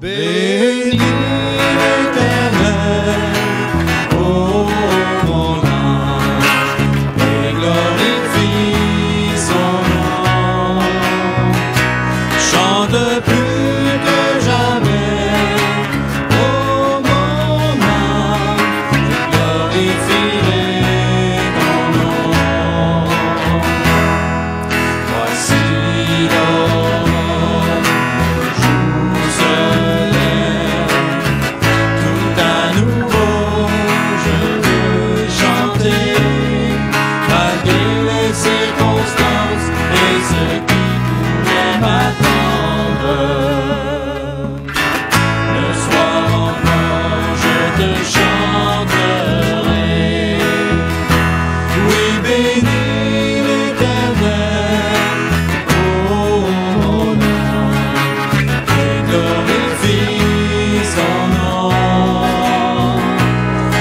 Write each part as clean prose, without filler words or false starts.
Bénis l'Éternel, ô mon âme, et glorifie son nom. Chante plus que jamais, ô mon âme, je glorifierai ton nom. Voici l'aurore, le jour se lève, tout à nouveau je veux chanter, malgré les circonstances et ce qui pourrait m'attendre. Le soir encore je te chanterai. Oui, bénis l'Éternel, ô mon âme, et glorifie son nom.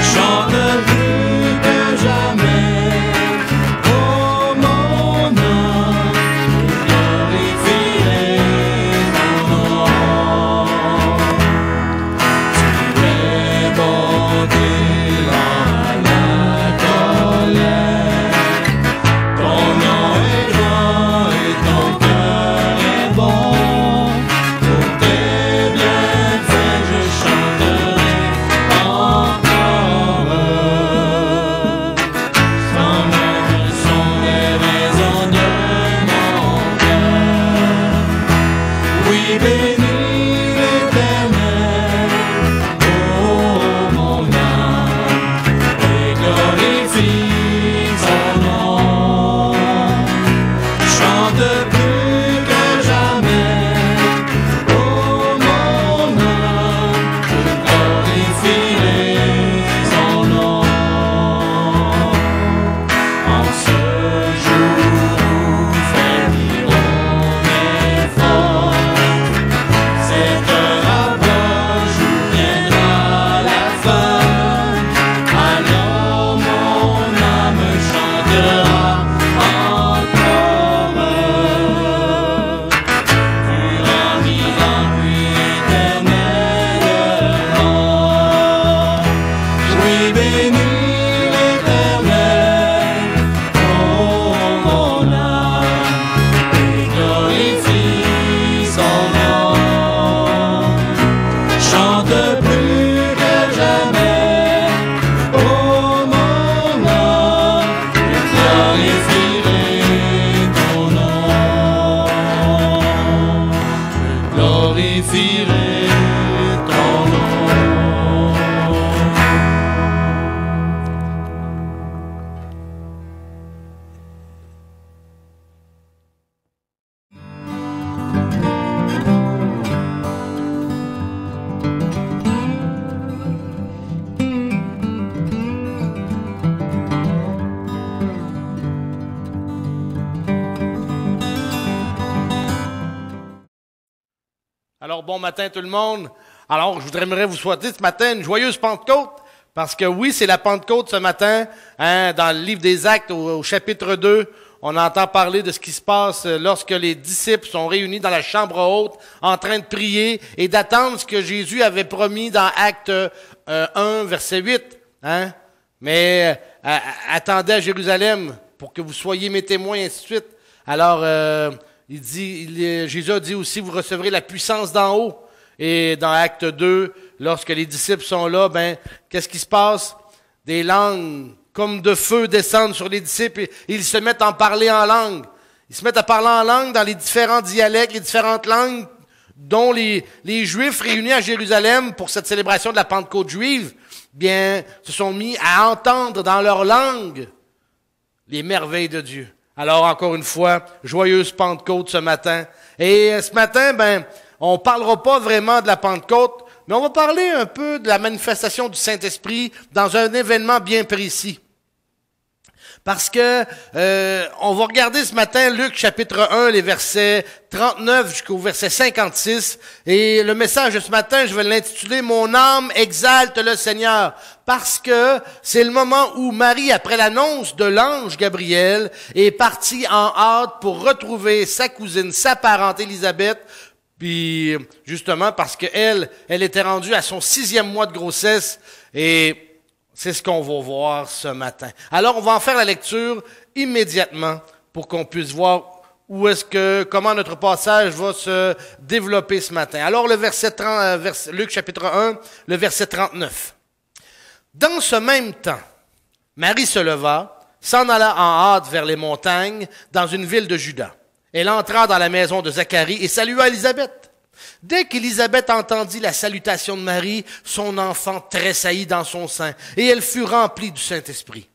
Chante plus que jamais, ô mon âme, et glorifierai ton nom. Tu es bonté dans la colère, ton nom est grand et ton cœur est bon. Pour tes bienfaits je chanterai encore. Sans même son les raisons de mon cœur. Oui, bénis l'Éternel, ô mon âme, et glorifie son nom. Chante plus que jamais, ô mon âme, je glorifierai son nom. En ce jour où frémiront mes forces, cette heure approche où viendra la fin. Alors mon âme chantera encore. Durant 1000 ans, puis éternellement. Oui, bénis l'Éternel, ô mon âme, et glorifie son nom. Chante plus que jamais, ô mon âme, et glorifierai ton nom. Je glorifierai ton nom. Alors, bon matin tout le monde. Alors, je voudrais vous souhaiter ce matin une joyeuse Pentecôte, parce que oui, c'est la Pentecôte ce matin, hein, dans le livre des Actes, au chapitre 2, on entend parler de ce qui se passe lorsque les disciples sont réunis dans la chambre haute, en train de prier et d'attendre ce que Jésus avait promis dans Acte 1, verset 8. Hein? Mais attendez à Jérusalem pour que vous soyez mes témoins, et ainsi de suite. Alors, Jésus a dit aussi, vous recevrez la puissance d'en haut. Et dans Acte 2, lorsque les disciples sont là, qu'est-ce qui se passe? Des langues comme de feu descendent sur les disciples et ils se mettent à parler en langue. Ils se mettent à parler en langue dans les différents dialectes, les différentes langues dont les Juifs réunis à Jérusalem pour cette célébration de la Pentecôte juive, se sont mis à entendre dans leur langue les merveilles de Dieu. Alors, encore une fois, joyeuse Pentecôte ce matin. Et ce matin, on parlera pas vraiment de la Pentecôte, mais on va parler un peu de la manifestation du Saint-Esprit dans un événement bien précis. Parce que on va regarder ce matin Luc chapitre 1, les versets 39 jusqu'au verset 56. Et le message de ce matin, je vais l'intituler « Mon âme exalte le Seigneur ». Parce que c'est le moment où Marie, après l'annonce de l'ange Gabriel, est partie en hâte pour retrouver sa cousine, sa parente Élisabeth. Puis, justement, parce qu'elle était rendue à son 6e mois de grossesse, et c'est ce qu'on va voir ce matin. Alors, on va en faire la lecture immédiatement pour qu'on puisse voir comment notre passage va se développer ce matin. Alors, le Luc chapitre 1, le verset 39. Dans ce même temps, Marie se leva, s'en alla en hâte vers les montagnes, dans une ville de Juda. Elle entra dans la maison de Zacharie et salua Élisabeth. Dès qu'Élisabeth entendit la salutation de Marie, son enfant tressaillit dans son sein, et elle fut remplie du Saint-Esprit.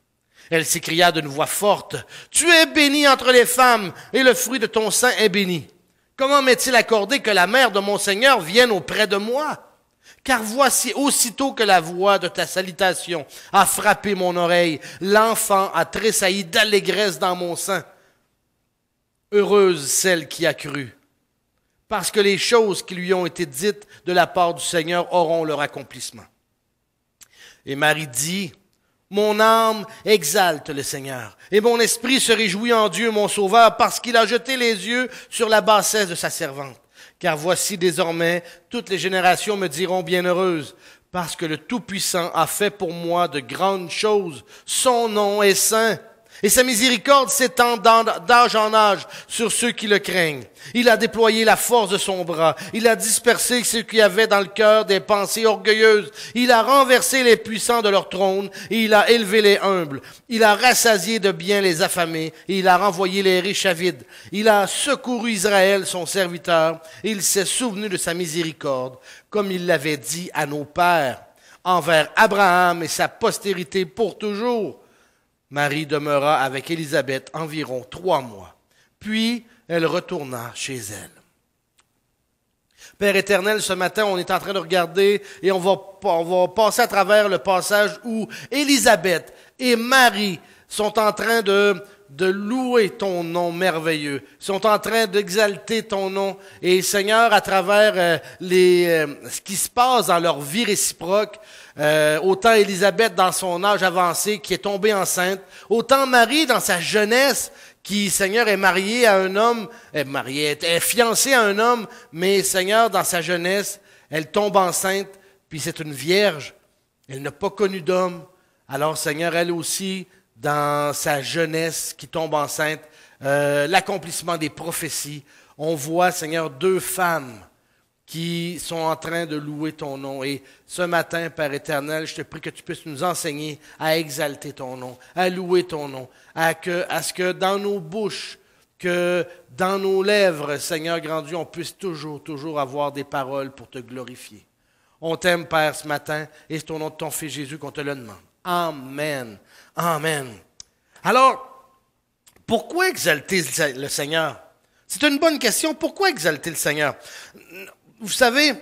Elle s'écria d'une voix forte, « Tu es bénie entre les femmes, et le fruit de ton sein est béni. Comment m'est-il accordé que la mère de mon Seigneur vienne auprès de moi? Car voici, aussitôt que la voix de ta salutation a frappé mon oreille, l'enfant a tressailli d'allégresse dans mon sein. Heureuse celle qui a cru, parce que les choses qui lui ont été dites de la part du Seigneur auront leur accomplissement. » Et Marie dit, « Mon âme exalte le Seigneur, et mon esprit se réjouit en Dieu mon Sauveur, parce qu'il a jeté les yeux sur la bassesse de sa servante. Car voici désormais, toutes les générations me diront bienheureuse, parce que le Tout-Puissant a fait pour moi de grandes choses. Son nom est saint. Et sa miséricorde s'étend d'âge en âge sur ceux qui le craignent. Il a déployé la force de son bras. Il a dispersé ceux qui avaient dans le cœur des pensées orgueilleuses. Il a renversé les puissants de leur trône et il a élevé les humbles. Il a rassasié de bien les affamés et il a renvoyé les riches à vide. Il a secouru Israël, son serviteur, et il s'est souvenu de sa miséricorde, comme il l'avait dit à nos pères, envers Abraham et sa postérité pour toujours. Marie demeura avec Élisabeth environ 3 mois. Puis, elle retourna chez elle. Père éternel, ce matin, on est en train de regarder et on va passer à travers le passage où Élisabeth et Marie sont en train de louer ton nom merveilleux, sont en train d'exalter ton nom. Et Seigneur, à travers ce qui se passe dans leur vie réciproque, autant Élisabeth dans son âge avancé qui est tombée enceinte, autant Marie dans sa jeunesse qui, Seigneur, est mariée à un homme, est fiancée à un homme, mais Seigneur, dans sa jeunesse, elle tombe enceinte, puis c'est une vierge, elle n'a pas connu d'homme. Alors Seigneur, elle aussi, dans sa jeunesse qui tombe enceinte, l'accomplissement des prophéties, on voit, Seigneur, 2 femmes qui sont en train de louer ton nom. Et ce matin, Père éternel, je te prie que tu puisses nous enseigner à exalter ton nom, à louer ton nom, à ce que dans nos bouches, que dans nos lèvres, Seigneur grand Dieu, on puisse toujours avoir des paroles pour te glorifier. On t'aime, Père, ce matin, et c'est au nom de ton Fils Jésus qu'on te le demande. Amen. Amen. Alors, pourquoi exalter le Seigneur? C'est une bonne question. Pourquoi exalter le Seigneur? Vous savez,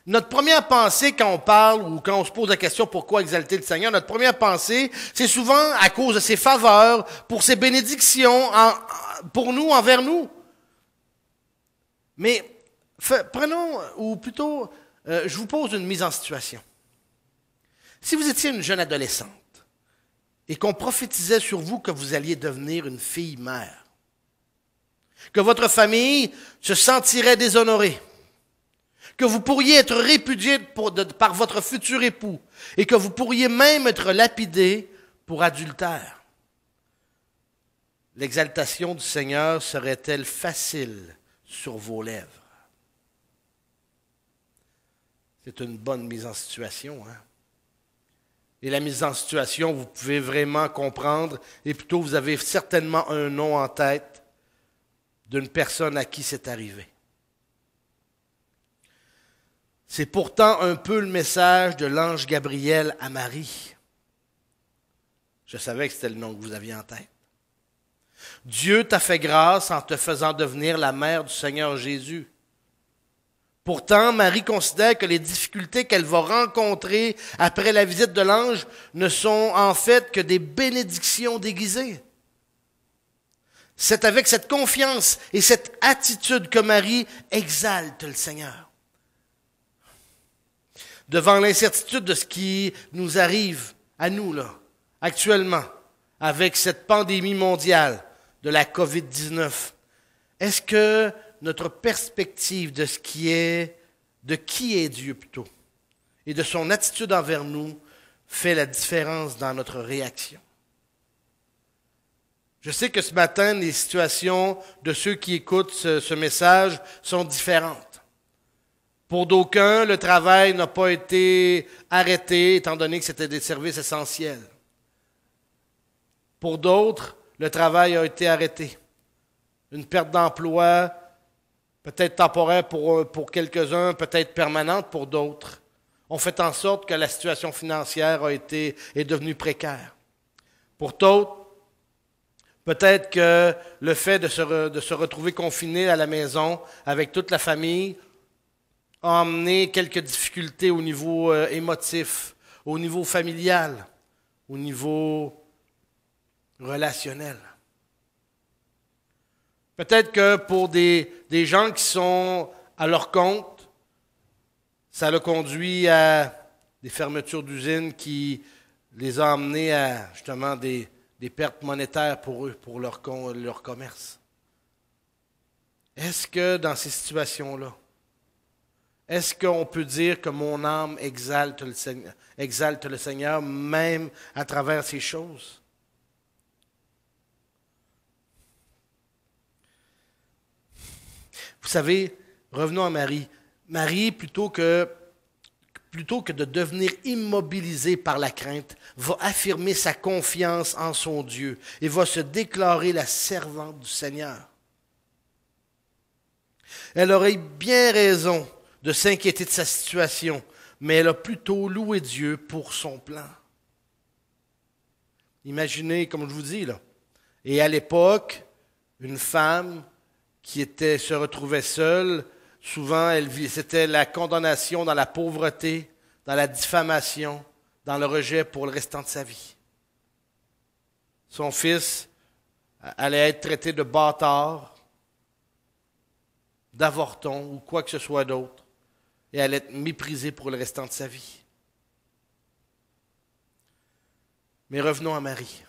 notre première pensée quand on parle ou quand on se pose la question pourquoi exalter le Seigneur, notre première pensée, c'est souvent à cause de ses faveurs, pour ses bénédictions pour nous, envers nous. Mais prenons, ou plutôt, je vous pose une mise en situation. Si vous étiez une jeune adolescente et qu'on prophétisait sur vous que vous alliez devenir une fille-mère, que votre famille se sentirait déshonorée, que vous pourriez être répudié par votre futur époux et que vous pourriez même être lapidé pour adultère, l'exaltation du Seigneur serait-elle facile sur vos lèvres? C'est une bonne mise en situation, hein? Et la mise en situation, vous pouvez vraiment comprendre, et plutôt vous avez certainement un nom en tête d'une personne à qui c'est arrivé. C'est pourtant un peu le message de l'ange Gabriel à Marie. Je savais que c'était le nom que vous aviez en tête. Dieu t'a fait grâce en te faisant devenir la mère du Seigneur Jésus. Pourtant, Marie considère que les difficultés qu'elle va rencontrer après la visite de l'ange ne sont en fait que des bénédictions déguisées. C'est avec cette confiance et cette attitude que Marie exalte le Seigneur. Devant l'incertitude de ce qui nous arrive à nous, là, actuellement, avec cette pandémie mondiale de la COVID-19, est-ce que notre perspective de qui est Dieu plutôt, et de son attitude envers nous, fait la différence dans notre réaction. Je sais que ce matin, les situations de ceux qui écoutent ce message sont différentes. Pour d'aucuns, le travail n'a pas été arrêté, étant donné que c'était des services essentiels. Pour d'autres, le travail a été arrêté. Une perte d'emploi, peut-être temporaire pour quelques-uns, peut-être permanente pour d'autres, ont fait en sorte que la situation financière est devenue précaire. Pour d'autres, peut-être que le fait de se retrouver confiné à la maison avec toute la famille a amené quelques difficultés au niveau émotif, au niveau familial, au niveau relationnel. Peut-être que pour des gens qui sont à leur compte, ça l'a conduit à des fermetures d'usines qui les a amenés à justement des pertes monétaires pour eux, pour leur commerce. Est-ce que dans ces situations-là, est-ce qu'on peut dire que mon âme exalte le Seigneur même à travers ces choses? Vous savez, revenons à Marie. Marie, plutôt que de devenir immobilisée par la crainte, va affirmer sa confiance en son Dieu et va se déclarer la servante du Seigneur. Elle aurait bien raison de s'inquiéter de sa situation, mais elle a plutôt loué Dieu pour son plan. Imaginez, comme je vous dis, là, et à l'époque, une femme qui se retrouvait seule, souvent c'était la condamnation dans la pauvreté, dans la diffamation, dans le rejet pour le restant de sa vie. Son fils allait être traité de bâtard, d'avorton ou quoi que ce soit d'autre, et allait être méprisé pour le restant de sa vie. Mais revenons à Marie.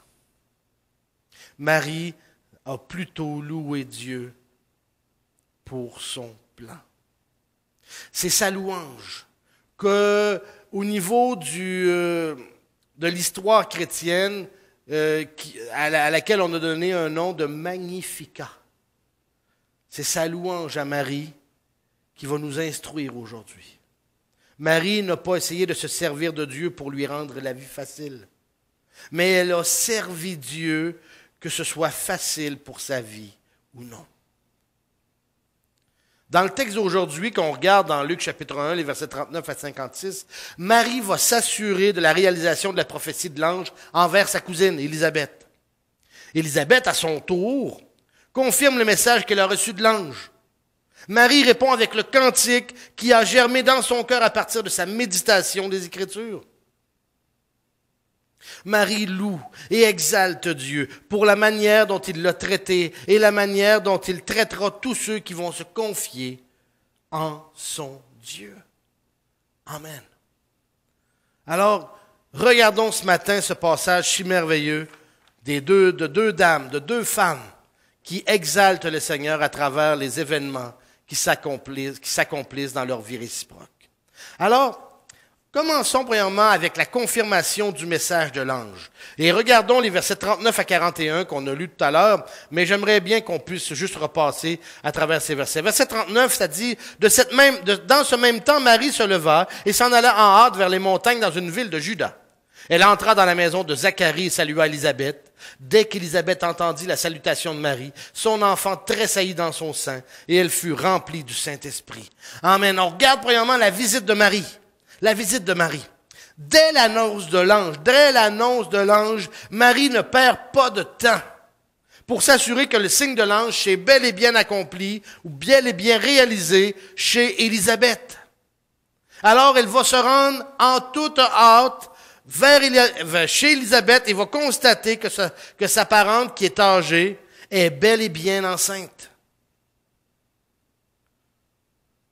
Marie a plutôt loué Dieu pour son plan. C'est sa louange qu'au niveau de l'histoire chrétienne à laquelle on a donné un nom de Magnificat. C'est sa louange à Marie qui va nous instruire aujourd'hui. Marie n'a pas essayé de se servir de Dieu pour lui rendre la vie facile, mais elle a servi Dieu, que ce soit facile pour sa vie ou non. Dans le texte d'aujourd'hui, qu'on regarde dans Luc chapitre 1, les versets 39 à 56, Marie va s'assurer de la réalisation de la prophétie de l'ange envers sa cousine, Élisabeth. Élisabeth, à son tour, confirme le message qu'elle a reçu de l'ange. Marie répond avec le cantique qui a germé dans son cœur à partir de sa méditation des Écritures. Marie loue et exalte Dieu pour la manière dont il l'a traité et la manière dont il traitera tous ceux qui vont se confier en son Dieu. Amen. Alors, regardons ce matin ce passage si merveilleux de deux dames, de deux femmes qui exaltent le Seigneur à travers les événements qui s'accomplissent dans leur vie réciproque. Alors, commençons premièrement avec la confirmation du message de l'ange. Et regardons les versets 39 à 41 qu'on a lus tout à l'heure, mais j'aimerais bien qu'on puisse juste repasser à travers ces versets. Verset 39, ça dit, dans ce même temps, Marie se leva et s'en alla en hâte vers les montagnes dans une ville de Juda. Elle entra dans la maison de Zacharie et salua Élisabeth. Dès qu'Élisabeth entendit la salutation de Marie, son enfant tressaillit dans son sein et elle fut remplie du Saint-Esprit. Amen. On regarde premièrement la visite de Marie. La visite de Marie. Dès l'annonce de l'ange, Marie ne perd pas de temps pour s'assurer que le signe de l'ange s'est bel et bien accompli ou bel et bien réalisé chez Élisabeth. Alors, elle va se rendre en toute hâte chez Élisabeth et va constater que sa parente, qui est âgée, est bel et bien enceinte.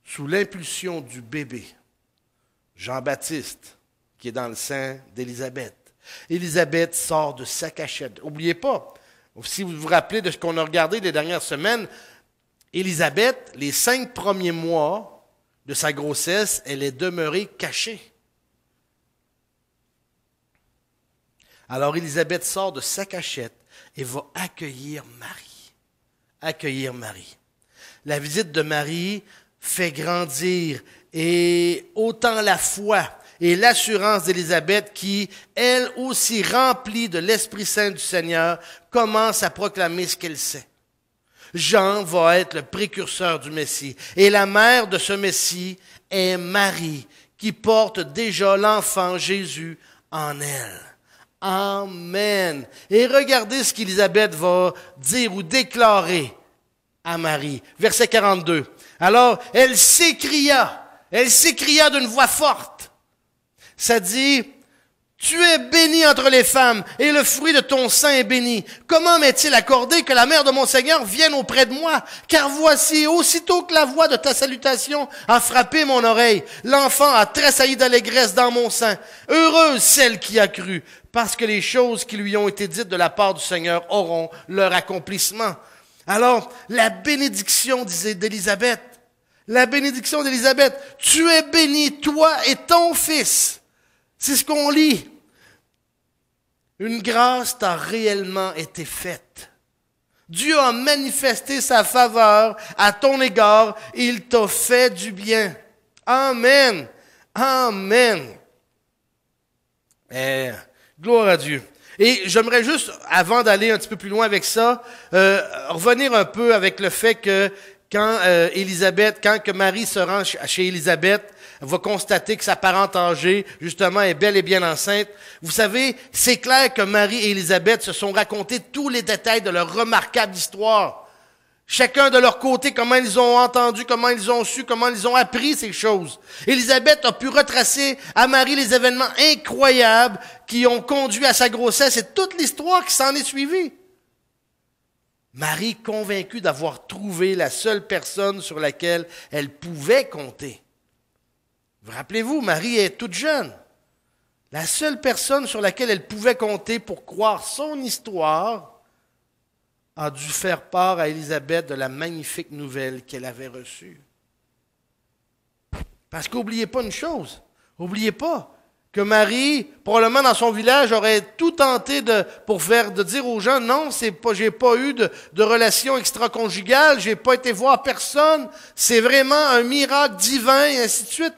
Sous l'impulsion du bébé, Jean-Baptiste, qui est dans le sein d'Élisabeth. Élisabeth sort de sa cachette. N'oubliez pas, si vous vous rappelez de ce qu'on a regardé les dernières semaines, Élisabeth, les 5 premiers mois de sa grossesse, elle est demeurée cachée. Alors Élisabeth sort de sa cachette et va accueillir Marie. Accueillir Marie. La visite de Marie fait grandir et autant la foi et l'assurance d'Élisabeth qui, elle aussi remplie de l'Esprit Saint du Seigneur, commence à proclamer ce qu'elle sait. Jean va être le précurseur du Messie. Et la mère de ce Messie est Marie, qui porte déjà l'enfant Jésus en elle. Amen. Et regardez ce qu'Élisabeth va dire ou déclarer à Marie. Verset 42. Alors, elle s'écria d'une voix forte. Ça dit, « Tu es bénie entre les femmes, et le fruit de ton sein est béni. Comment m'est-il accordé que la mère de mon Seigneur vienne auprès de moi? Car voici, aussitôt que la voix de ta salutation a frappé mon oreille, l'enfant a tressailli d'allégresse dans mon sein. Heureuse celle qui a cru, parce que les choses qui lui ont été dites de la part du Seigneur auront leur accomplissement. » Alors, la bénédiction d'Élisabeth, tu es béni, toi et ton fils. C'est ce qu'on lit. Une grâce t'a réellement été faite. Dieu a manifesté sa faveur à ton égard. Il t'a fait du bien. Amen. Amen. Gloire à Dieu. Et j'aimerais juste, avant d'aller un petit peu plus loin avec ça, revenir un peu avec le fait que quand que Marie se rend chez Élisabeth, elle va constater que sa parente âgée, justement, est bel et bien enceinte. Vous savez, c'est clair que Marie et Élisabeth se sont racontés tous les détails de leur remarquable histoire. Chacun de leur côté, comment ils ont entendu, comment ils ont su, comment ils ont appris ces choses. Élisabeth a pu retracer à Marie les événements incroyables qui ont conduit à sa grossesse et toute l'histoire qui s'en est suivie. Marie, convaincue d'avoir trouvé la seule personne sur laquelle elle pouvait compter. Vous rappelez-vous, Marie est toute jeune. La seule personne sur laquelle elle pouvait compter pour croire son histoire a dû faire part à Élisabeth de la magnifique nouvelle qu'elle avait reçue. Parce qu'oubliez pas une chose, oubliez pas que Marie, probablement dans son village, aurait tout tenté de dire aux gens, non, j'ai pas eu de relation extra-conjugale, j'ai pas été voir personne, c'est vraiment un miracle divin, et ainsi de suite.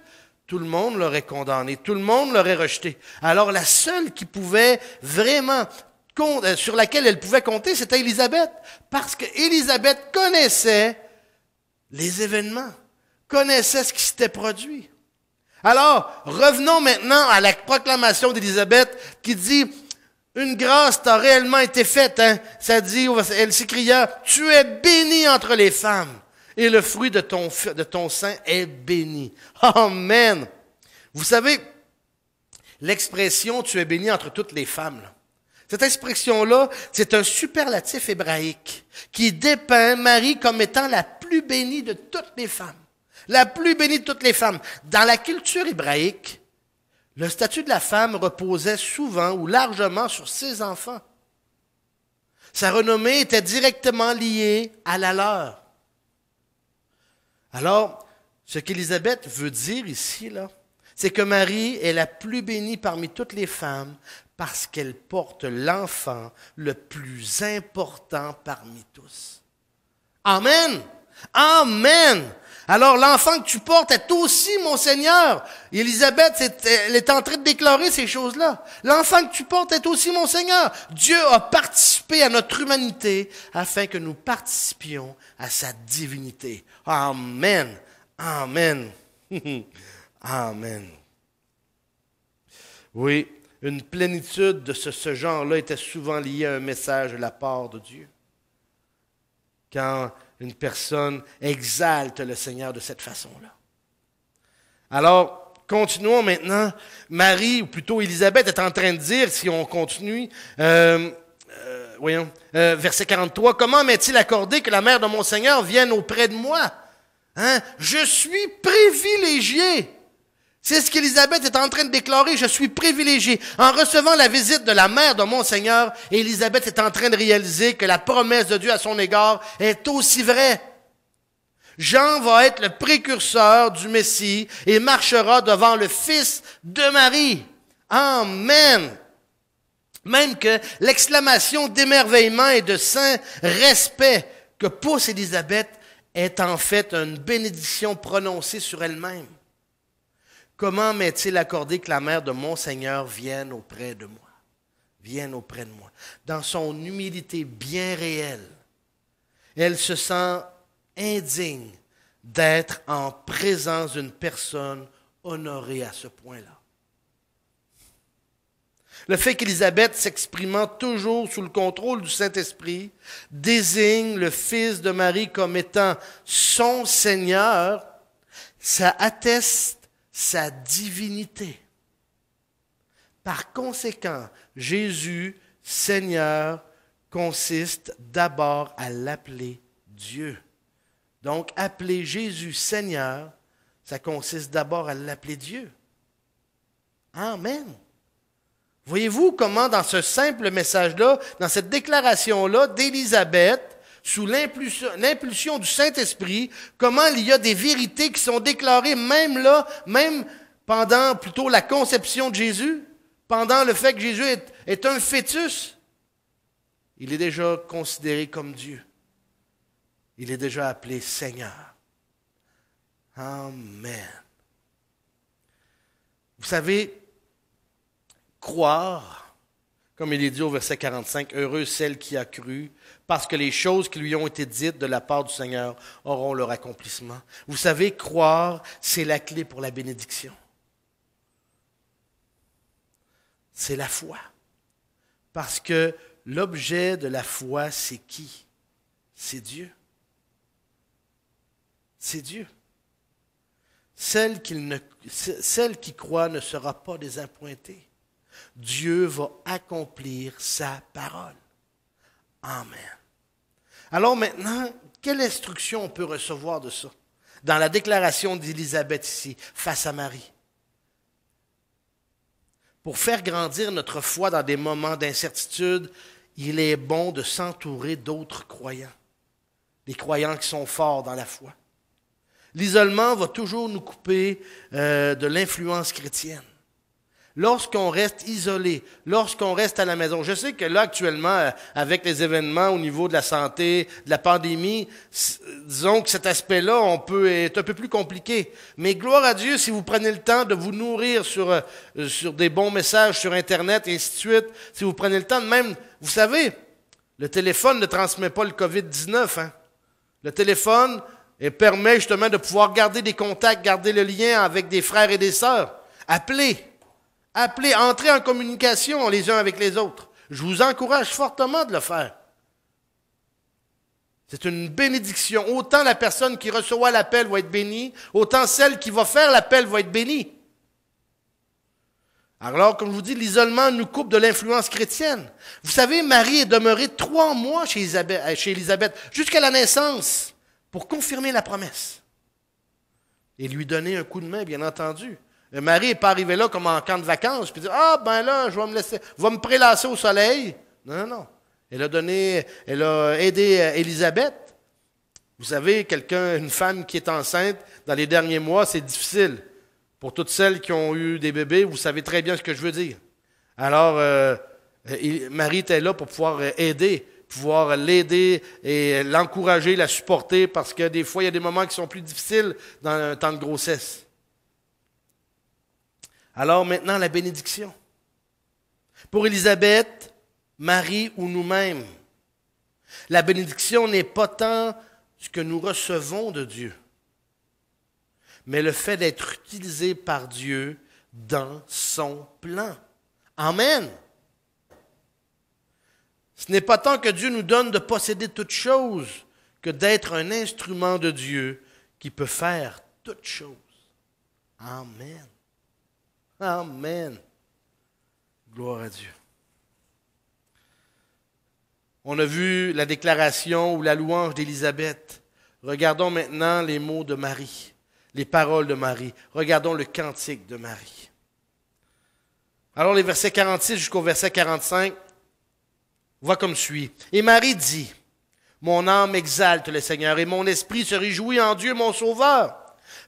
Tout le monde l'aurait condamné, tout le monde l'aurait rejeté. Alors la seule qui pouvait vraiment, sur laquelle elle pouvait compter, c'était Élisabeth. Parce qu'Élisabeth connaissait les événements, connaissait ce qui s'était produit. Alors, revenons maintenant à la proclamation d'Élisabeth qui dit, une grâce t'a réellement été faite. Ça dit, elle s'écria, tu es bénie entre les femmes. Et le fruit de ton sein est béni. Amen. Vous savez, l'expression « tu es béni entre toutes les femmes », cette expression-là, c'est un superlatif hébraïque qui dépeint Marie comme étant la plus bénie de toutes les femmes. La plus bénie de toutes les femmes. Dans la culture hébraïque, le statut de la femme reposait souvent ou largement sur ses enfants. Sa renommée était directement liée à la leur. Alors, ce qu'Élisabeth veut dire ici, là, c'est que Marie est la plus bénie parmi toutes les femmes parce qu'elle porte l'enfant le plus important parmi tous. Amen! Amen! Alors, l'enfant que tu portes est aussi mon Seigneur. Élisabeth, elle est en train de déclarer ces choses-là. L'enfant que tu portes est aussi mon Seigneur. Dieu a participé à notre humanité afin que nous participions à sa divinité. Amen. Amen. Amen. Oui, une plénitude de ce genre-là était souvent liée à un message de la part de Dieu. Quand une personne exalte le Seigneur de cette façon-là. Alors, continuons maintenant. Marie, ou plutôt Élisabeth, est en train de dire, si on continue, verset 43, « Comment m'est-il accordé que la mère de mon Seigneur vienne auprès de moi? Je suis privilégiée. » C'est ce qu'Élisabeth est en train de déclarer, « Je suis privilégiée. » En recevant la visite de la mère de mon Seigneur, Élisabeth est en train de réaliser que la promesse de Dieu à son égard est aussi vraie. Jean va être le précurseur du Messie et marchera devant le Fils de Marie. Amen. Même que l'exclamation d'émerveillement et de saint respect que pousse Élisabeth est en fait une bénédiction prononcée sur elle-même. Comment m'est-il accordé que la mère de mon Seigneur vienne auprès de moi? Vienne auprès de moi. Dans son humilité bien réelle, elle se sent indigne d'être en présence d'une personne honorée à ce point-là. Le fait qu'Élisabeth, s'exprimant toujours sous le contrôle du Saint-Esprit, désigne le Fils de Marie comme étant son Seigneur, ça atteste sa divinité. Par conséquent, Jésus, Seigneur, consiste d'abord à l'appeler Dieu. Donc, appeler Jésus Seigneur, ça consiste d'abord à l'appeler Dieu. Amen. Voyez-vous comment dans ce simple message-là, dans cette déclaration-là d'Élisabeth, sous l'impulsion du Saint-Esprit, comment il y a des vérités qui sont déclarées même là, même pendant plutôt la conception de Jésus, pendant le fait que Jésus est un fœtus. Il est déjà considéré comme Dieu. Il est déjà appelé Seigneur. Amen. Vous savez, croire, comme il est dit au verset 45, « Heureuse celle qui a cru, parce que les choses qui lui ont été dites de la part du Seigneur auront leur accomplissement. » Vous savez, croire, c'est la clé pour la bénédiction. C'est la foi. Parce que l'objet de la foi, c'est qui? C'est Dieu. C'est Dieu. Celle qui croit ne sera pas désappointée. Dieu va accomplir sa parole. Amen. Alors maintenant, quelle instruction on peut recevoir de ça? Dans la déclaration d'Élisabeth ici, face à Marie. Pour faire grandir notre foi dans des moments d'incertitude, il est bon de s'entourer d'autres croyants. Des croyants qui sont forts dans la foi. L'isolement va toujours nous couper de l'influence chrétienne. Lorsqu'on reste isolé, lorsqu'on reste à la maison. Je sais que là, actuellement, avec les événements au niveau de la santé, de la pandémie, disons que cet aspect-là, est un peu plus compliqué. Mais gloire à Dieu, si vous prenez le temps de vous nourrir sur des bons messages sur Internet et ainsi de suite, si vous prenez le temps de même, vous savez, le téléphone ne transmet pas le COVID-19. Hein? Le téléphone permet justement de pouvoir garder des contacts, garder le lien avec des frères et des sœurs. Appelez, entrez en communication les uns avec les autres. Je vous encourage fortement de le faire. C'est une bénédiction. Autant la personne qui reçoit l'appel va être bénie, autant celle qui va faire l'appel va être bénie. Alors, comme je vous dis, l'isolement nous coupe de l'influence chrétienne. Vous savez, Marie est demeurée 3 mois chez Élisabeth, jusqu'à la naissance, pour confirmer la promesse. Et lui donner un coup de main, bien entendu. Marie n'est pas arrivée là comme en camp de vacances, puis dire, ah ben là, je vais me prélasser au soleil. Non, non, non. Elle a aidé Élisabeth. Vous savez, une femme qui est enceinte, dans les derniers mois, c'est difficile. Pour toutes celles qui ont eu des bébés, vous savez très bien ce que je veux dire. Alors, Marie était là pour pouvoir aider, pouvoir l'aider et l'encourager, la supporter, parce que des fois, il y a des moments qui sont plus difficiles dans un temps de grossesse. Alors maintenant, la bénédiction. Pour Élisabeth, Marie ou nous-mêmes, la bénédiction n'est pas tant ce que nous recevons de Dieu, mais le fait d'être utilisé par Dieu dans son plan. Amen. Ce n'est pas tant que Dieu nous donne de posséder toutes choses que d'être un instrument de Dieu qui peut faire toutes choses. Amen. Amen. Gloire à Dieu. On a vu la déclaration ou la louange d'Élisabeth. Regardons maintenant les mots de Marie, les paroles de Marie. Regardons le cantique de Marie. Alors les versets 46 jusqu'au verset 45, voit comme suit. Et Marie dit, « Mon âme exalte le Seigneur et mon esprit se réjouit en Dieu, mon Sauveur,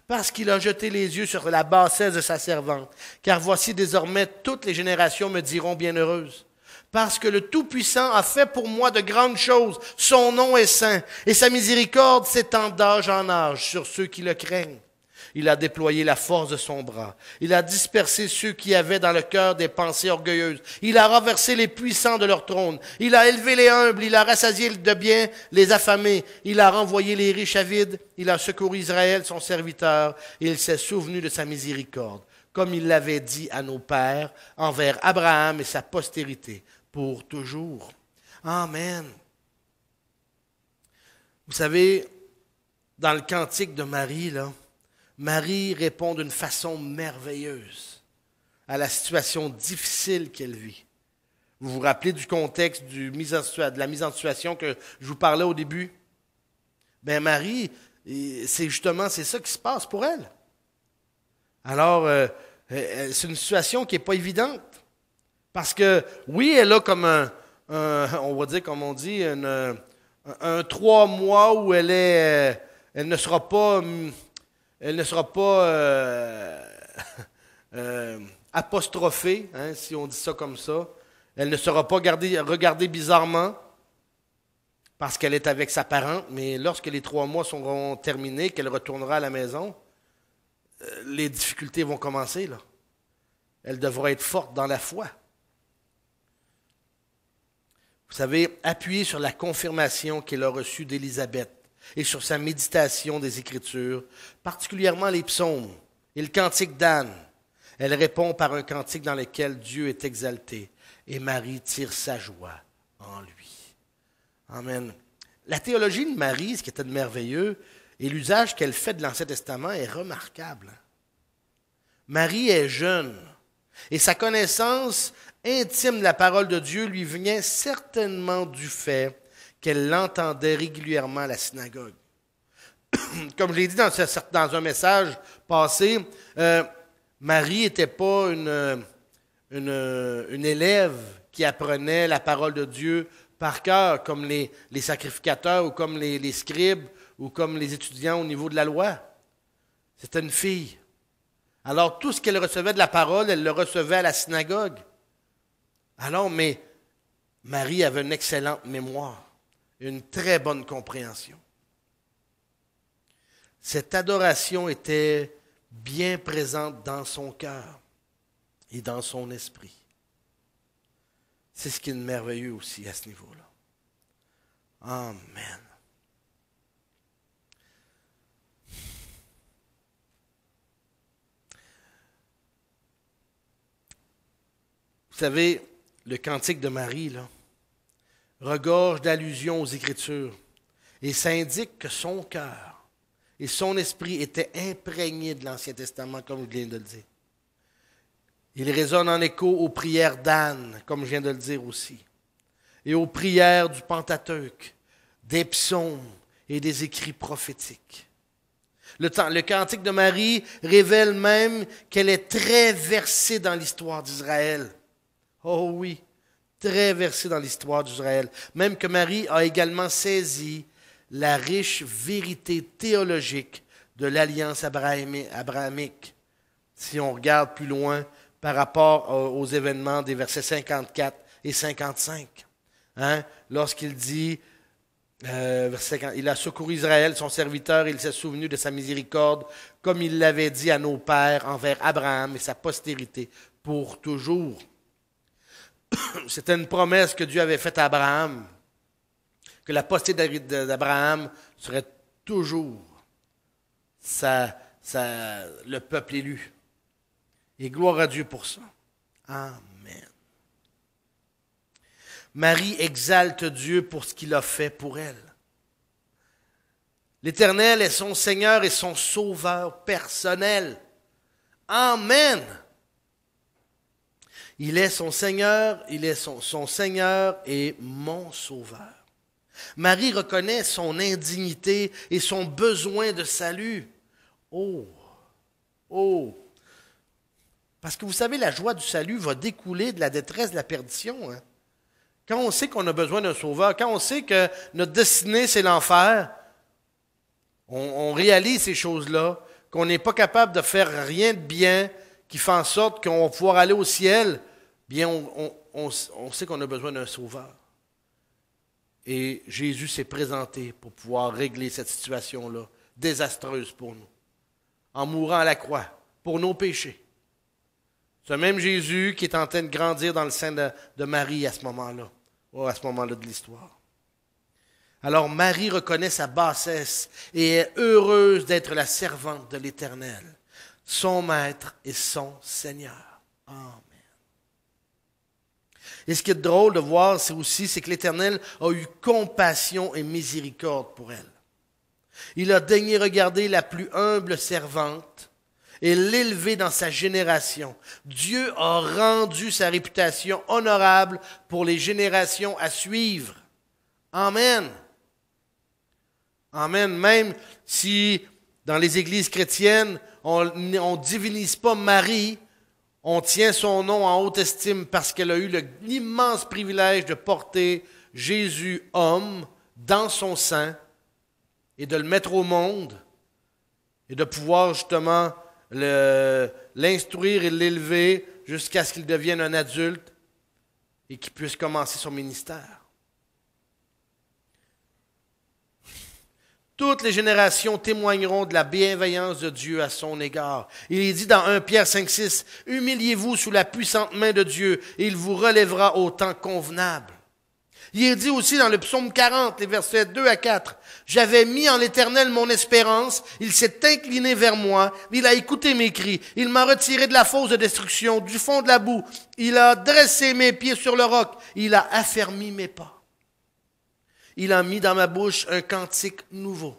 parce qu'il a jeté les yeux sur la bassesse de sa servante. Car voici désormais toutes les générations me diront bienheureuse. Parce que le Tout-Puissant a fait pour moi de grandes choses. Son nom est saint et sa miséricorde s'étend d'âge en âge sur ceux qui le craignent. Il a déployé la force de son bras. Il a dispersé ceux qui avaient dans le cœur des pensées orgueilleuses. Il a renversé les puissants de leur trône. Il a élevé les humbles. Il a rassasié de bien les affamés. Il a renvoyé les riches à vide. Il a secouru Israël, son serviteur. Et il s'est souvenu de sa miséricorde, comme il l'avait dit à nos pères, envers Abraham et sa postérité, pour toujours. Amen. Vous savez, dans le cantique de Marie, là, Marie répond d'une façon merveilleuse à la situation difficile qu'elle vit. Vous vous rappelez du contexte de la mise en situation que je vous parlais au début? Bien, Marie, c'est ça qui se passe pour elle. Alors, c'est une situation qui n'est pas évidente. Parce que, oui, elle a comme on va dire, comme on dit, un 3 mois où elle ne sera pas apostrophée, hein, si on dit ça comme ça. Elle ne sera pas regardée bizarrement parce qu'elle est avec sa parente, mais lorsque les 3 mois seront terminés, qu'elle retournera à la maison, les difficultés vont commencer, là. Elle devra être forte dans la foi. Vous savez, appuyée sur la confirmation qu'elle a reçue d'Élisabeth et sur sa méditation des Écritures, particulièrement les psaumes et le cantique d'Anne, elle répond par un cantique dans lequel Dieu est exalté et Marie tire sa joie en lui. Amen. La théologie de Marie, ce qui était de merveilleux, et l'usage qu'elle fait de l'Ancien Testament est remarquable. Marie est jeune et sa connaissance intime de la parole de Dieu lui vient certainement du fait qu'elle l'entendait régulièrement à la synagogue. Comme je l'ai dit dans un message passé, Marie n'était pas une élève qui apprenait la parole de Dieu par cœur, comme les sacrificateurs ou comme les scribes ou comme les étudiants au niveau de la loi. C'était une fille. Alors, tout ce qu'elle recevait de la parole, elle le recevait à la synagogue. Alors, mais Marie avait une excellente mémoire, une très bonne compréhension. Cette adoration était bien présente dans son cœur et dans son esprit. C'est ce qui est merveilleux aussi à ce niveau-là. Amen. Vous savez, le cantique de Marie, là, regorge d'allusions aux Écritures et ça indique que son cœur et son esprit étaient imprégnés de l'Ancien Testament, comme je viens de le dire. Il résonne en écho aux prières d'Anne, comme je viens de le dire aussi, et aux prières du Pentateuque, des psaumes et des écrits prophétiques. Le cantique de Marie révèle même qu'elle est très versée dans l'histoire d'Israël. Oh oui, très versée dans l'histoire d'Israël. Même que Marie a également saisi la riche vérité théologique de l'alliance abrahamique. Si on regarde plus loin par rapport aux événements des versets 54 et 55. Hein? Lorsqu'il dit, verset 50, il a secouru Israël, son serviteur, et il s'est souvenu de sa miséricorde, comme il l'avait dit à nos pères envers Abraham et sa postérité pour toujours. C'était une promesse que Dieu avait faite à Abraham, que la postérité d'Abraham serait toujours le peuple élu. Et gloire à Dieu pour ça. Amen. Marie exalte Dieu pour ce qu'il a fait pour elle. L'Éternel est son Seigneur et son Sauveur personnel. Amen. Il est son Seigneur, il est son Seigneur et mon Sauveur. Marie reconnaît son indignité et son besoin de salut. Oh! Parce que vous savez, la joie du salut va découler de la détresse de la perdition. Hein? quand on sait qu'on a besoin d'un sauveur, quand on sait que notre destinée, c'est l'enfer, on réalise ces choses-là, qu'on n'est pas capable de faire rien de bien qui fait en sorte qu'on va pouvoir aller au ciel, bien, on sait qu'on a besoin d'un sauveur. Et Jésus s'est présenté pour pouvoir régler cette situation-là, désastreuse pour nous, en mourant à la croix, pour nos péchés. Ce même Jésus qui est en train de grandir dans le sein de Marie à ce moment-là, de l'histoire. Alors Marie reconnaît sa bassesse et est heureuse d'être la servante de l'Éternel, son maître et son Seigneur. Amen. Et ce qui est drôle de voir, c'est que l'Éternel a eu compassion et miséricorde pour elle. Il a daigné regarder la plus humble servante et l'élever dans sa génération. Dieu a rendu sa réputation honorable pour les générations à suivre. Amen. Amen. Même si dans les églises chrétiennes, on ne divinise pas Marie, on tient son nom en haute estime parce qu'elle a eu l'immense privilège de porter Jésus, homme, dans son sein et de le mettre au monde et de pouvoir justement l'instruire et l'élever jusqu'à ce qu'il devienne un adulte et qu'il puisse commencer son ministère. Toutes les générations témoigneront de la bienveillance de Dieu à son égard. Il est dit dans 1 Pierre 5,6, « Humiliez-vous sous la puissante main de Dieu, et il vous relèvera au temps convenable. » Il est dit aussi dans le psaume 40, les versets 2 à 4, « J'avais mis en l'Éternel mon espérance, il s'est incliné vers moi, il a écouté mes cris, il m'a retiré de la fosse de destruction, du fond de la boue, il a dressé mes pieds sur le roc, il a affermi mes pas. Il a mis dans ma bouche un cantique nouveau,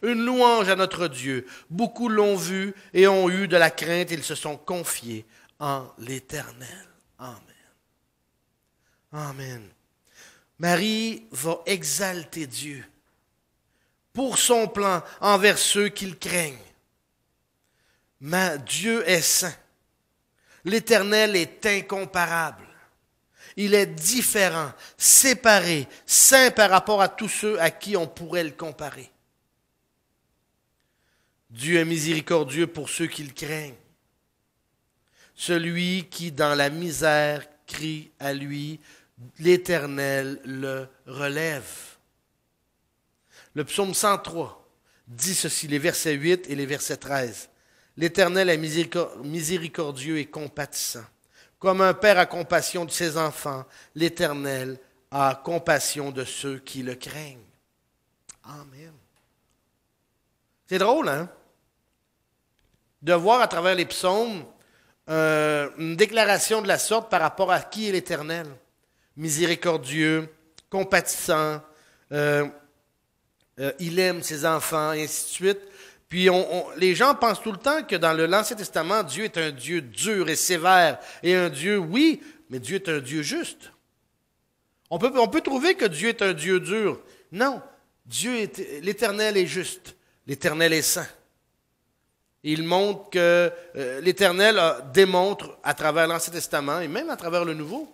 une louange à notre Dieu. Beaucoup l'ont vu et ont eu de la crainte, ils se sont confiés en l'Éternel. » Amen. Amen. Marie va exalter Dieu pour son plan envers ceux qui le craignent. Dieu est saint. L'Éternel est incomparable. Il est différent, séparé, saint par rapport à tous ceux à qui on pourrait le comparer. Dieu est miséricordieux pour ceux qui le craignent. Celui qui, dans la misère, crie à lui, l'Éternel le relève. Le psaume 103 dit ceci, les versets 8 et les versets 13. L'Éternel est miséricordieux et compatissant. Comme un père a compassion de ses enfants, l'Éternel a compassion de ceux qui le craignent. Amen. C'est drôle, hein? De voir à travers les psaumes une déclaration de la sorte par rapport à qui est l'Éternel. Miséricordieux, compatissant, il aime ses enfants, et ainsi de suite. Puis les gens pensent tout le temps que dans l'Ancien Testament, Dieu est un Dieu dur et sévère. Et un Dieu, oui, mais Dieu est un Dieu juste. On peut trouver que Dieu est un Dieu dur. Non, l'Éternel est juste. L'Éternel est saint. Il montre que l'Éternel démontre à travers l'Ancien Testament et même à travers le Nouveau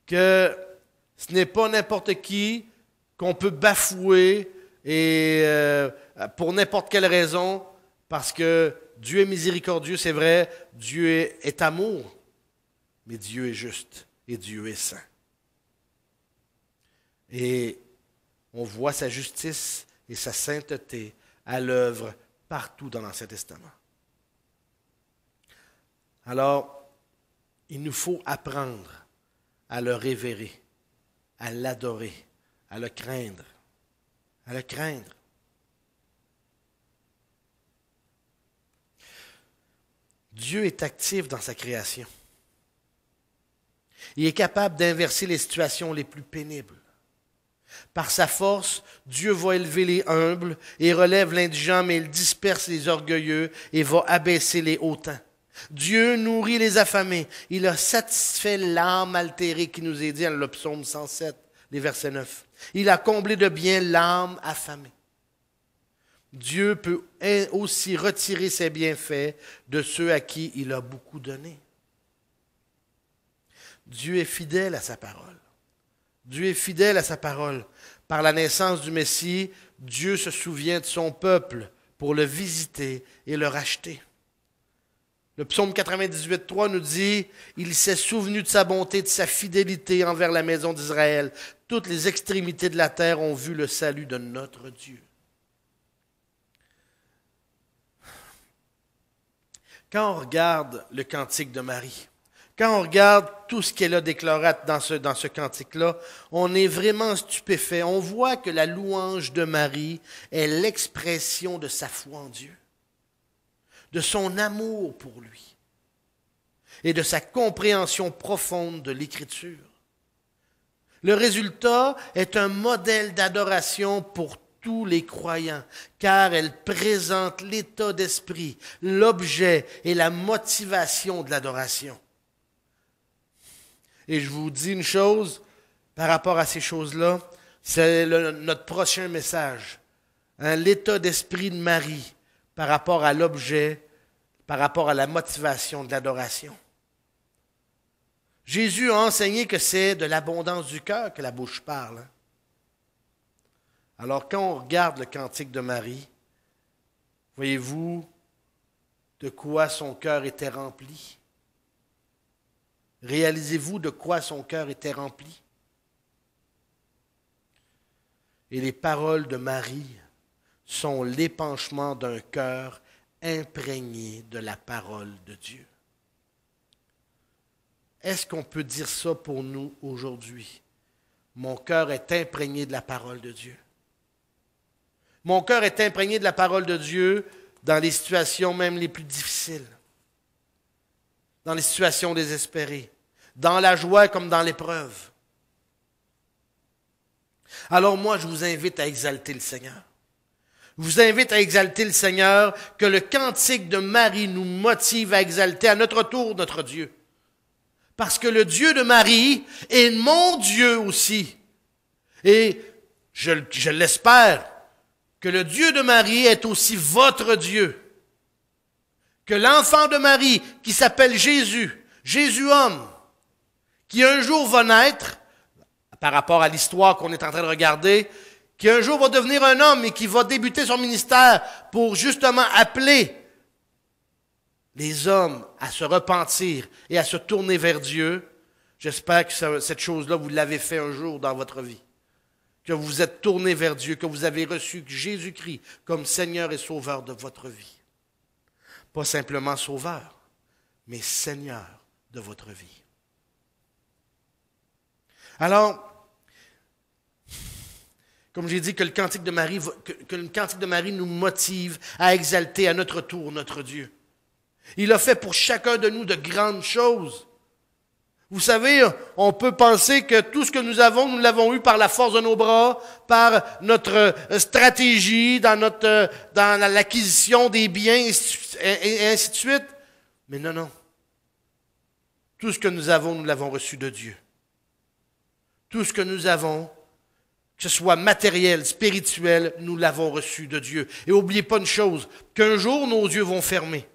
que ce n'est pas n'importe qui qu'on peut bafouer et pour n'importe quelle raison, parce que Dieu est miséricordieux, c'est vrai, Dieu est amour, mais Dieu est juste et Dieu est saint. Et on voit sa justice et sa sainteté à l'œuvre partout dans l'Ancien Testament. Alors, il nous faut apprendre à le révérer, à l'adorer, à le craindre, à le craindre. Dieu est actif dans sa création. Il est capable d'inverser les situations les plus pénibles. Par sa force, Dieu va élever les humbles et relève l'indigent, mais il disperse les orgueilleux et va abaisser les hautains. Dieu nourrit les affamés. Il a satisfait l'âme altérée qui nous est dit dans le psaume 107, les versets 9. Il a comblé de bien l'âme affamée. Dieu peut aussi retirer ses bienfaits de ceux à qui il a beaucoup donné. Dieu est fidèle à sa parole. Dieu est fidèle à sa parole. Par la naissance du Messie, Dieu se souvient de son peuple pour le visiter et le racheter. Le psaume 98,3 nous dit « Il s'est souvenu de sa bonté, de sa fidélité envers la maison d'Israël. Toutes les extrémités de la terre ont vu le salut de notre Dieu. » Quand on regarde le cantique de Marie, quand on regarde tout ce qu'elle a déclaré dans ce cantique-là, on est vraiment stupéfait. On voit que la louange de Marie est l'expression de sa foi en Dieu, de son amour pour lui et de sa compréhension profonde de l'Écriture. Le résultat est un modèle d'adoration pour tous les croyants, car elle présente l'état d'esprit, l'objet et la motivation de l'adoration. Et je vous dis une chose par rapport à ces choses-là, c'est notre prochain message. L'état d'esprit de Marie par rapport à l'objet, par rapport à la motivation de l'adoration. Jésus a enseigné que c'est de l'abondance du cœur que la bouche parle. Alors quand on regarde le cantique de Marie, voyez-vous de quoi son cœur était rempli? Réalisez-vous de quoi son cœur était rempli? Et les paroles de Marie sont l'épanchement d'un cœur imprégné de la parole de Dieu. Est-ce qu'on peut dire ça pour nous aujourd'hui? Mon cœur est imprégné de la parole de Dieu. Mon cœur est imprégné de la parole de Dieu dans les situations même les plus difficiles, dans les situations désespérées, dans la joie comme dans l'épreuve. Alors moi, je vous invite à exalter le Seigneur. Je vous invite à exalter le Seigneur, que le cantique de Marie nous motive à exalter à notre tour notre Dieu. Parce que le Dieu de Marie est mon Dieu aussi. Et je l'espère, que le Dieu de Marie est aussi votre Dieu. Que l'enfant de Marie, qui s'appelle Jésus, Jésus homme, qui un jour va naître, par rapport à l'histoire qu'on est en train de regarder, qui un jour va devenir un homme et qui va débuter son ministère pour justement appeler les hommes à se repentir et à se tourner vers Dieu. J'espère que cette chose-là, vous l'avez fait un jour dans votre vie. Que vous vous êtes tourné vers Dieu, que vous avez reçu Jésus-Christ comme Seigneur et Sauveur de votre vie. Pas simplement Sauveur, mais Seigneur de votre vie. Alors, comme j'ai dit, que le cantique de Marie nous motive à exalter à notre tour notre Dieu. Il a fait pour chacun de nous de grandes choses. Vous savez, on peut penser que tout ce que nous l'avons eu par la force de nos bras, par notre stratégie, dans l'acquisition des biens, et ainsi de suite. Mais non. Tout ce que nous l'avons reçu de Dieu. Tout ce que nous avons, que ce soit matériel, spirituel, nous l'avons reçu de Dieu. Et n'oubliez pas une chose, qu'un jour nos yeux vont fermer.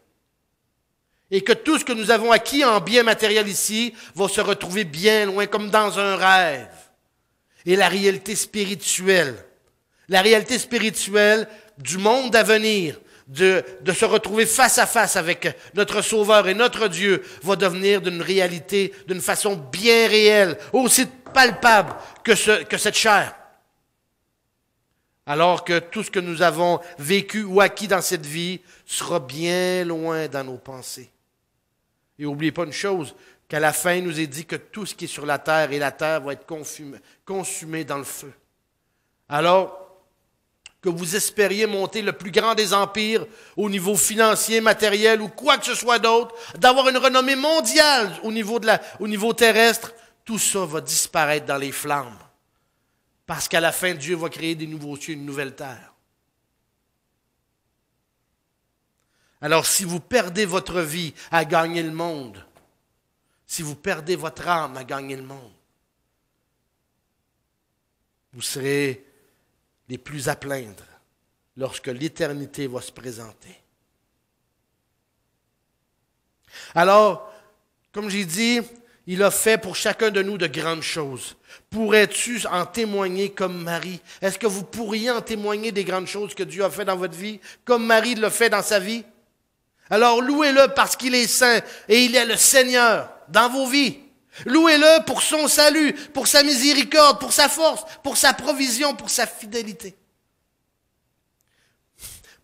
Et que tout ce que nous avons acquis en bien matériel ici va se retrouver bien loin, comme dans un rêve. Et la réalité spirituelle du monde à venir, de se retrouver face à face avec notre Sauveur et notre Dieu, va devenir d'une réalité, d'une façon bien réelle, aussi palpable que cette chair. Alors que tout ce que nous avons vécu ou acquis dans cette vie sera bien loin dans nos pensées. Et n'oubliez pas une chose, qu'à la fin, il nous est dit que tout ce qui est sur la terre et la terre va être consumé dans le feu. Alors, que vous espériez monter le plus grand des empires au niveau financier, matériel ou quoi que ce soit d'autre, d'avoir une renommée mondiale au niveau terrestre, tout ça va disparaître dans les flammes. Parce qu'à la fin, Dieu va créer des nouveaux cieux, une nouvelle terre. Alors, si vous perdez votre vie à gagner le monde, si vous perdez votre âme à gagner le monde, vous serez les plus à plaindre lorsque l'éternité va se présenter. Alors, comme j'ai dit, Il a fait pour chacun de nous de grandes choses. Pourrais-tu en témoigner comme Marie? Est-ce que vous pourriez en témoigner des grandes choses que Dieu a fait dans votre vie, comme Marie l'a fait dans sa vie? Alors louez-le parce qu'il est saint et il est le Seigneur dans vos vies. Louez-le pour son salut, pour sa miséricorde, pour sa force, pour sa provision, pour sa fidélité.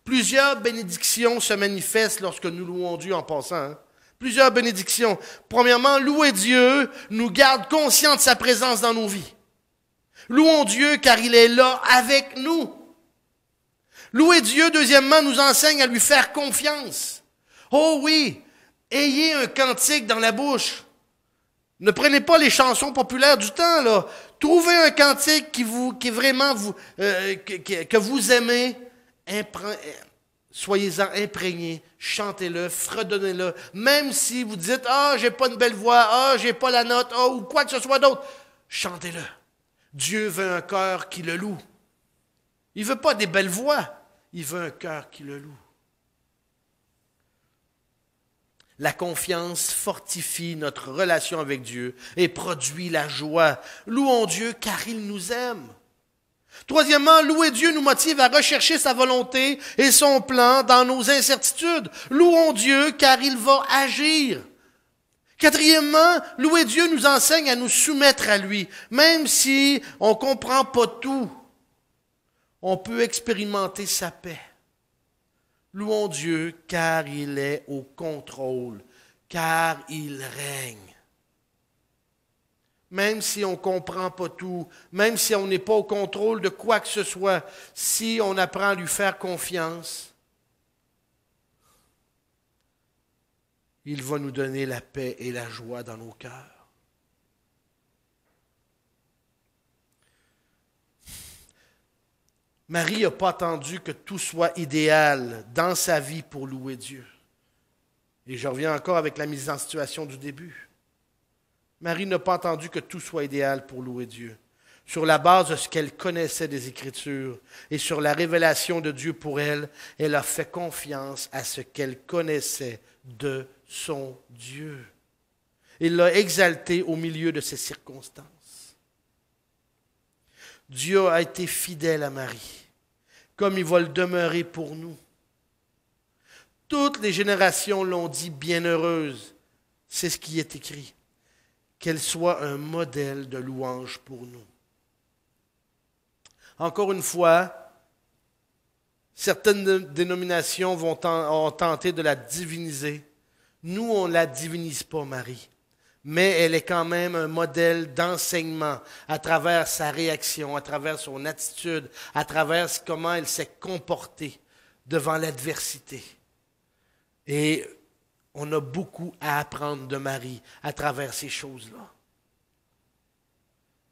Plusieurs bénédictions se manifestent lorsque nous louons Dieu en passant. Hein? Plusieurs bénédictions. Premièrement, louer Dieu nous garde conscients de sa présence dans nos vies. Louons Dieu car il est là avec nous. Louer Dieu, deuxièmement, nous enseigne à lui faire confiance. Oh oui, ayez un cantique dans la bouche. Ne prenez pas les chansons populaires du temps, là. Trouvez un cantique qui vraiment que vous aimez. Soyez-en imprégnés, chantez-le, fredonnez-le. Même si vous dites, j'ai pas une belle voix, j'ai pas la note, ou quoi que ce soit d'autre. Chantez-le. Dieu veut un cœur qui le loue. Il veut pas des belles voix, il veut un cœur qui le loue. La confiance fortifie notre relation avec Dieu et produit la joie. Louons Dieu car il nous aime. Troisièmement, louer Dieu nous motive à rechercher sa volonté et son plan dans nos incertitudes. Louons Dieu car il va agir. Quatrièmement, louer Dieu nous enseigne à nous soumettre à lui. Même si on ne comprend pas tout, on peut expérimenter sa paix. Louons Dieu car il est au contrôle, car il règne. Même si on ne comprend pas tout, même si on n'est pas au contrôle de quoi que ce soit, si on apprend à lui faire confiance, il va nous donner la paix et la joie dans nos cœurs. Marie n'a pas attendu que tout soit idéal dans sa vie pour louer Dieu. Et je reviens encore avec la mise en situation du début. Marie n'a pas attendu que tout soit idéal pour louer Dieu. Sur la base de ce qu'elle connaissait des Écritures et sur la révélation de Dieu pour elle, elle a fait confiance à ce qu'elle connaissait de son Dieu. Il l'a exalté au milieu de ces circonstances. Dieu a été fidèle à Marie, comme il va le demeurer pour nous. Toutes les générations l'ont dit bienheureuse. C'est ce qui est écrit. Qu'elle soit un modèle de louange pour nous. Encore une fois, certaines dénominations ont tenté de la diviniser. Nous, on ne la divinise pas, Marie. Mais elle est quand même un modèle d'enseignement à travers sa réaction, à travers son attitude, à travers comment elle s'est comportée devant l'adversité. Et on a beaucoup à apprendre de Marie à travers ces choses-là.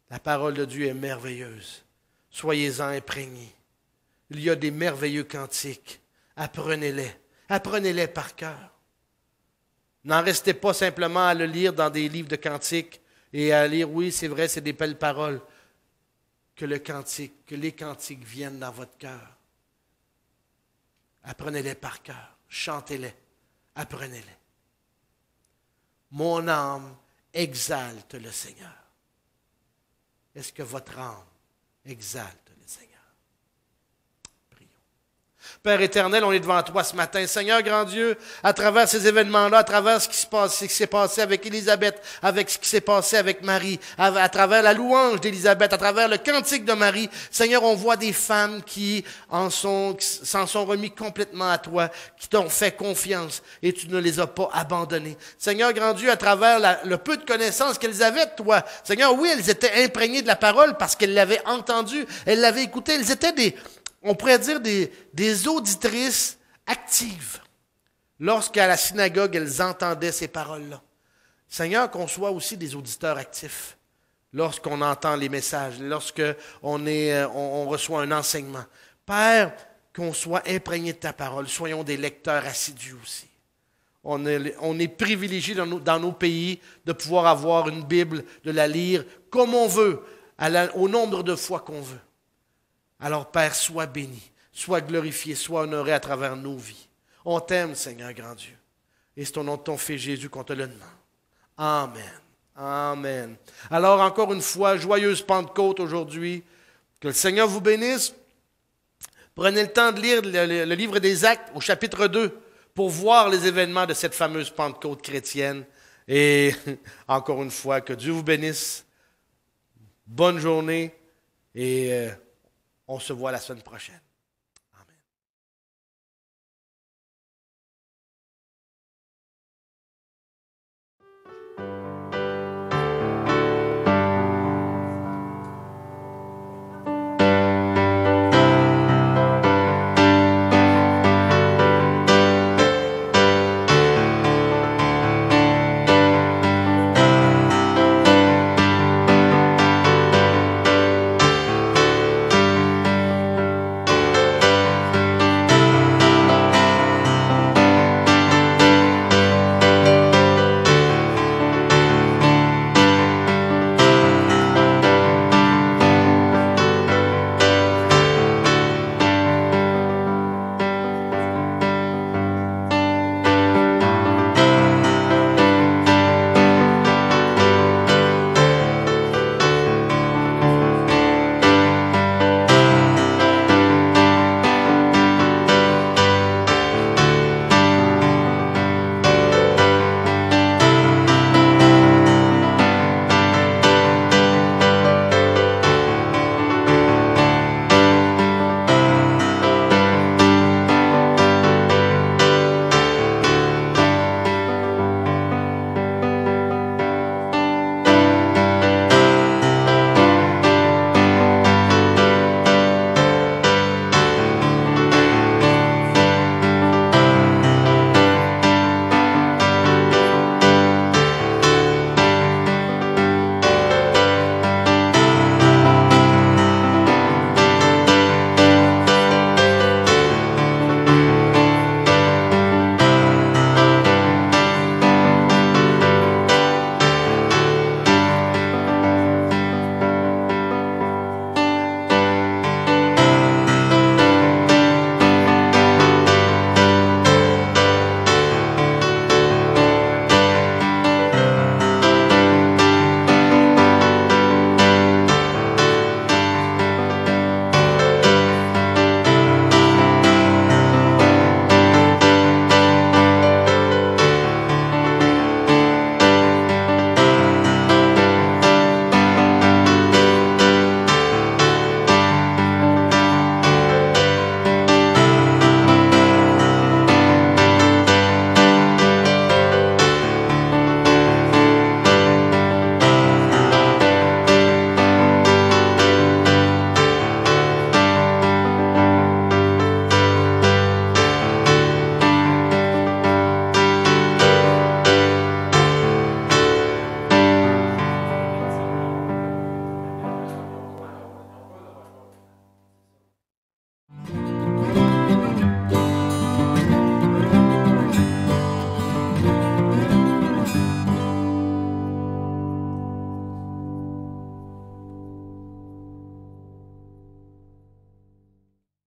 La parole de Dieu est merveilleuse. Soyez-en imprégnés. Il y a des merveilleux cantiques. Apprenez-les. Apprenez-les par cœur. N'en restez pas simplement à le lire dans des livres de cantiques et à lire, oui, c'est vrai, c'est des belles paroles. Que les cantiques viennent dans votre cœur. Apprenez-les par cœur. Chantez-les. Apprenez-les. Mon âme exalte le Seigneur. Est-ce que votre âme exalte le Seigneur? Prions. Père éternel, on est devant toi ce matin. Seigneur grand Dieu, à travers ces événements-là, à travers ce qui s'est passé avec Élisabeth, avec ce qui s'est passé avec Marie, à travers la louange d'Élisabeth, à travers le cantique de Marie, Seigneur, on voit des femmes qui s'en sont remis complètement à toi, qui t'ont fait confiance et tu ne les as pas abandonnées. Seigneur grand Dieu, à travers le peu de connaissances qu'elles avaient de toi, Seigneur, oui, elles étaient imprégnées de la parole parce qu'elles l'avaient entendue, elles l'avaient écoutée, elles étaient on pourrait dire des auditrices actives. Lorsqu'à la synagogue, elles entendaient ces paroles-là. Seigneur, qu'on soit aussi des auditeurs actifs. Lorsqu'on entend les messages, lorsqu'on reçoit un enseignement. Père, qu'on soit imprégné de ta parole. Soyons des lecteurs assidus aussi. On est privilégiés dans nos pays de pouvoir avoir une Bible, de la lire comme on veut, au nombre de fois qu'on veut. Alors, Père, sois béni, sois glorifié, sois honoré à travers nos vies. On t'aime, Seigneur grand Dieu. Et c'est au nom de ton Fils Jésus qu'on te le demande. Amen. Amen. Alors, encore une fois, joyeuse Pentecôte aujourd'hui. Que le Seigneur vous bénisse. Prenez le temps de lire le livre des Actes au chapitre 2 pour voir les événements de cette fameuse Pentecôte chrétienne. Et encore une fois, que Dieu vous bénisse. Bonne journée et on se voit la semaine prochaine.